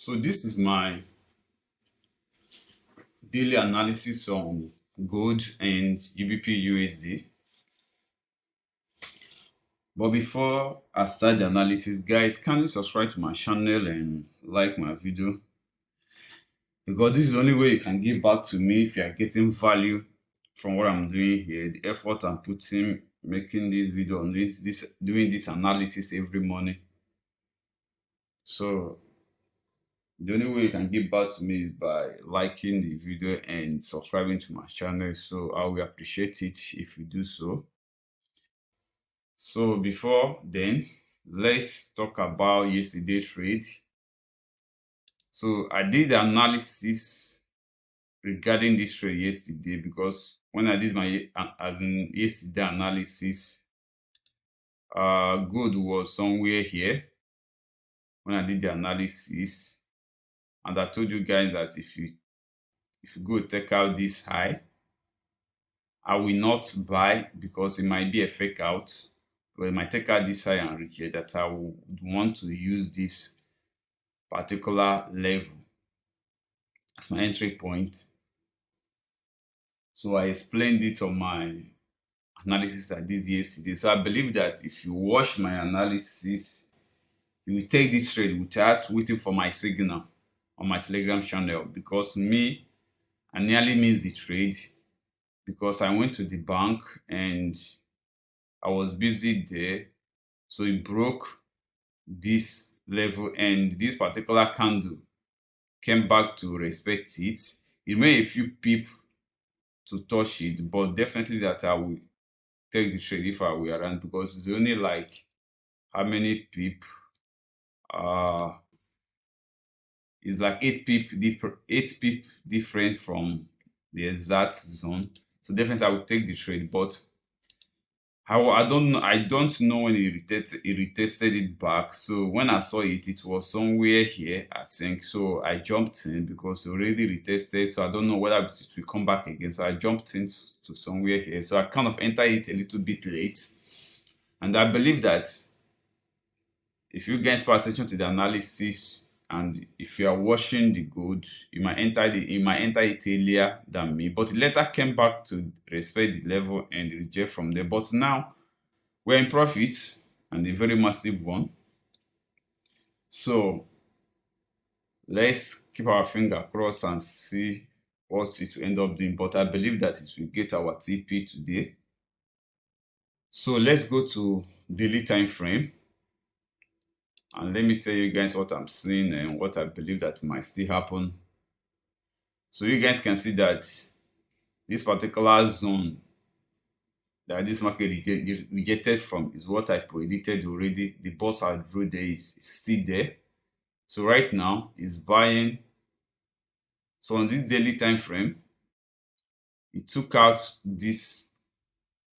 So this is my daily analysis on gold and GBP USD. But before I start the analysis, guys, kindly subscribe to my channel and like my video, because this is the only way you can give back to me if you are getting value from what I'm doing here, the effort I'm putting making this video on doing this analysis every morning. So the only way you can give back to me is by liking the video and subscribing to my channel. So I will appreciate it if you do so. So before then, let's talk about yesterday trade. So I did the analysis regarding this trade yesterday, because when I did my as in yesterday analysis, gold was somewhere here when I did the analysis, and I told you guys that if you go take out this high, I will not buy because it might be a fake out. But it might take out this high and reject that. I would want to use this particular level as my entry point. So I explained it on my analysis I did yesterday. So I believe that if you watch my analysis, you will take this trade without waiting for my signal on my Telegram channel, because I nearly missed the trade because I went to the bank and I was busy there. So it broke this level, and this particular candle came back to respect it. It made a few pip to touch it, but definitely that I will take the trade if I were around, because it's only like how many pip? It's like 8 pip different from the exact zone. So definitely I will take the trade, but I don't know when it retested it back. So when I saw it, it was somewhere here, I think. So I jumped in because it already retested. So I don't know whether it will come back again. So I jumped into somewhere here. So I kind of entered it a little bit late. And I believe that if you guys pay attention to the analysis, and if you are watching the gold, you might enter it earlier than me, but it later came back to respect the level and reject from there. But now we're in profit, and a very massive one. So let's keep our finger crossed and see what it will end up doing. But I believe that it will get our TP today. So let's go to daily time frame, and let me tell you guys what I'm seeing and what I believe that might still happen. So you guys can see that this particular zone that this market rejected from is what I predicted already. The boss I drew there is still there. So right now it's buying. So on this daily time frame, it took out this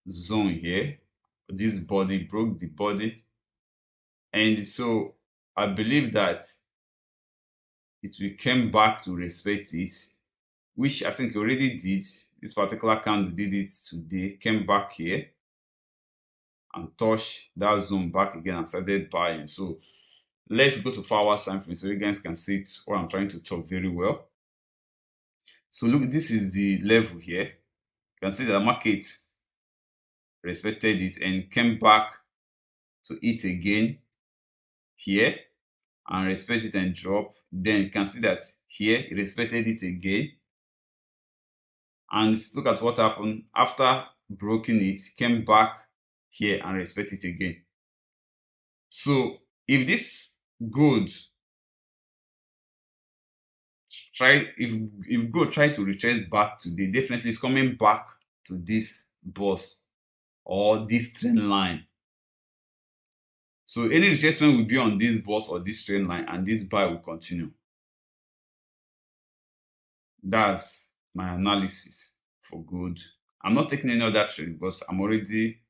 zone here, this body, broke the body, and so I believe that it will come back to respect it, which I think already did. This particular candle did it today, came back here and touched that zone back again and started buying. So let's go to 4 hours time frame so you guys can see it, what I'm trying to talk very well. So look, this is the level here. You can see that the market respected it and came back to it again here and respect it and drop. Then you can see that here it respected it again, and look at what happened after broken it, came back here and respect it again. So if this gold if gold try to retrace back today, definitely it's coming back to this boss or this trend line. So any retracement will be on this boss or this trend line, and this buy will continue. That's my analysis for gold. I'm not taking any other trade because I'm already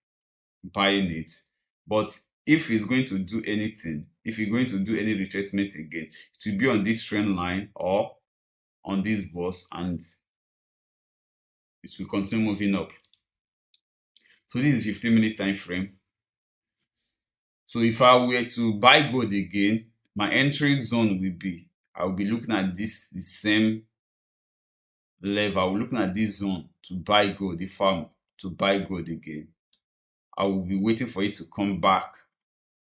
buying it. But if it's going to do anything, if you're going to do any retracement again, it will be on this trend line or on this boss, and it will continue moving up. So this is 15 minutes time frame. So if I were to buy gold again, my entry zone will be I'll be looking at this the same level. I'll be looking at this zone to buy gold. If I'm to buy gold again, I will be waiting for it to come back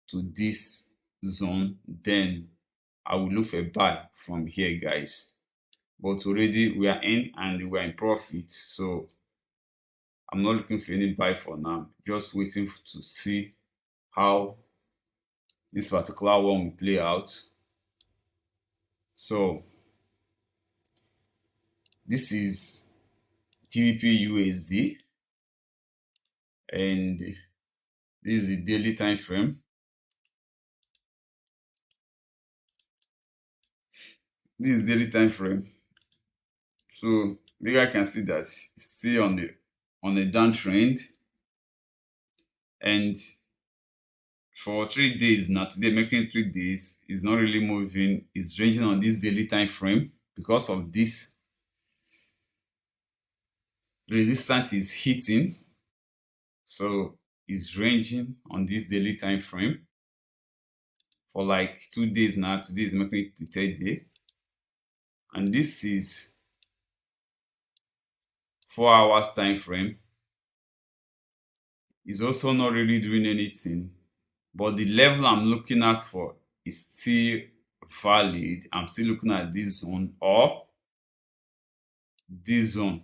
to this zone. Then I will look for a buy from here, guys. But already we are in and we are in profit, so I'm not looking for any buy for now. Just waiting to see how this particular one will play out. So this is GBP USD, and this is the daily time frame. This is daily time frame. So here I can see that it's still on a downtrend, and for 3 days now, today making 3 days, is not really moving. It's ranging on this daily time frame because of this resistance is hitting. So it's ranging on this daily time frame for like 2 days now. Today is making it the third day, and this is 4 hours time frame. Is also not really doing anything, but the level I'm looking at for is still valid. I'm still looking at this zone or this zone.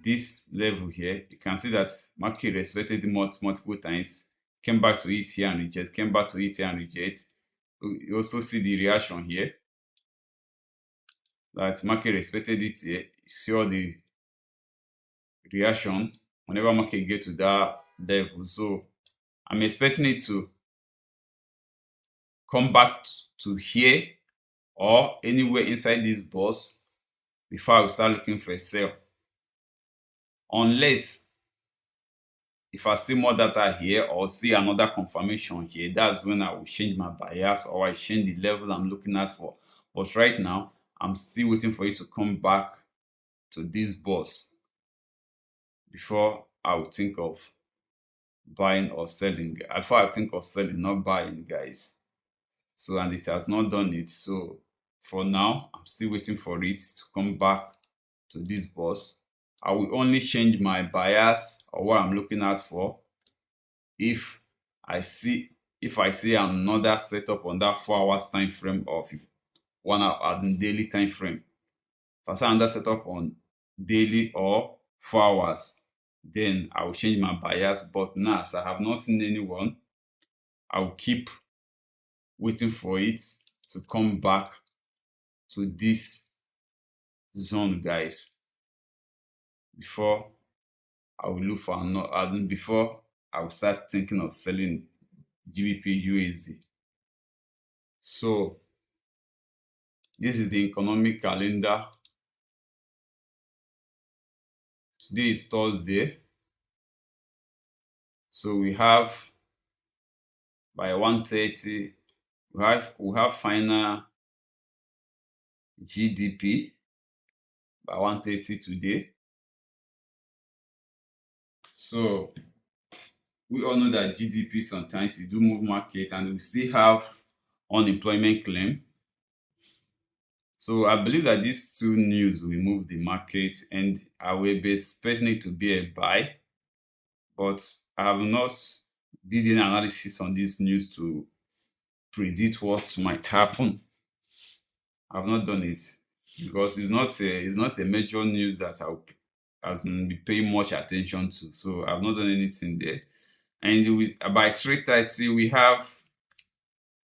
This level here, you can see that market respected it multiple times, came back to it here and reject, came back to it here and reject. You also see the reaction here that market respected it here. You see all the reaction whenever market get to that level. So I'm expecting it to come back to here or anywhere inside this box before I will start looking for a sell. Unless if I see more data here or see another confirmation here, that's when I will change my bias or I change the level I'm looking at for. But right now, I'm still waiting for it to come back to this box before I will think of buying or selling. Before I think of selling, not buying, guys. So, and it has not done it. So for now, I'm still waiting for it to come back to this box. I will only change my bias or what I'm looking at for if I see another setup on that 4 hours time frame or 1 hour at the daily time frame. If I see another setup on daily or 4 hours, then I will change my bias. But now, as I have not seen anyone, I will keep waiting for it to come back to this zone, guys, before I will look for another, before I will start thinking of selling GBP USD. So this is the economic calendar. Today is Thursday. So we have by 1:30, we have final GDP by 1:30 today. So we all know that GDP sometimes it do move market, and we still have unemployment claim. So I believe that these two news will move the market, and I will be expecting it to be a buy. But I have not did any analysis on this news to predict what might happen. I've not done it because it's not a major news that I'll be paying much attention to. So I've not done anything there. And by 3:30 we have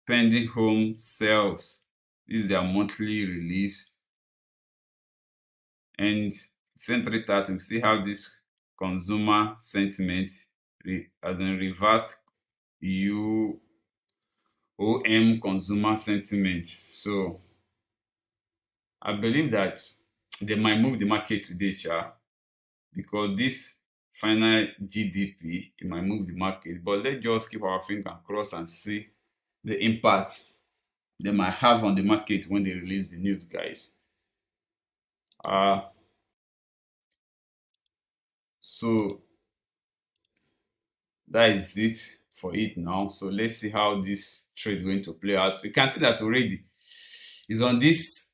pending home sales. This is their monthly release. And since 3:30 we see how this consumer sentiment has been reversed OM consumer sentiment. So I believe that they might move the market today, because this final GDP, it might move the market. But let's just keep our finger crossed and see the impact they might have on the market when they release the news, guys. So that is it for it now. So let's see how this trade is going to play out. So you can see that already is on this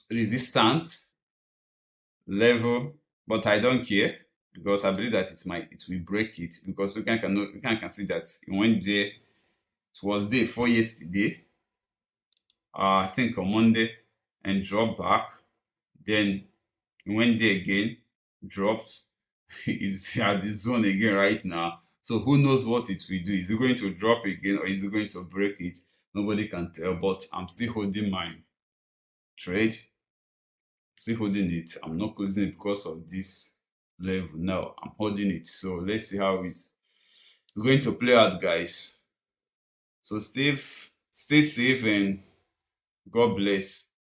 resistance level, but I don't care because I believe that it will break it, because you can see that it went there. It was there for yesterday, I think on Monday, and dropped back. Then it went there again, dropped. It's at the zone again right now. So who knows what it will do? Is it going to drop again or is it going to break it? Nobody can tell, but I'm still holding my trade, still holding it. I'm not closing it because of this level. Now I'm holding it. So let's see how it's going to play out, guys. So stay safe and God bless.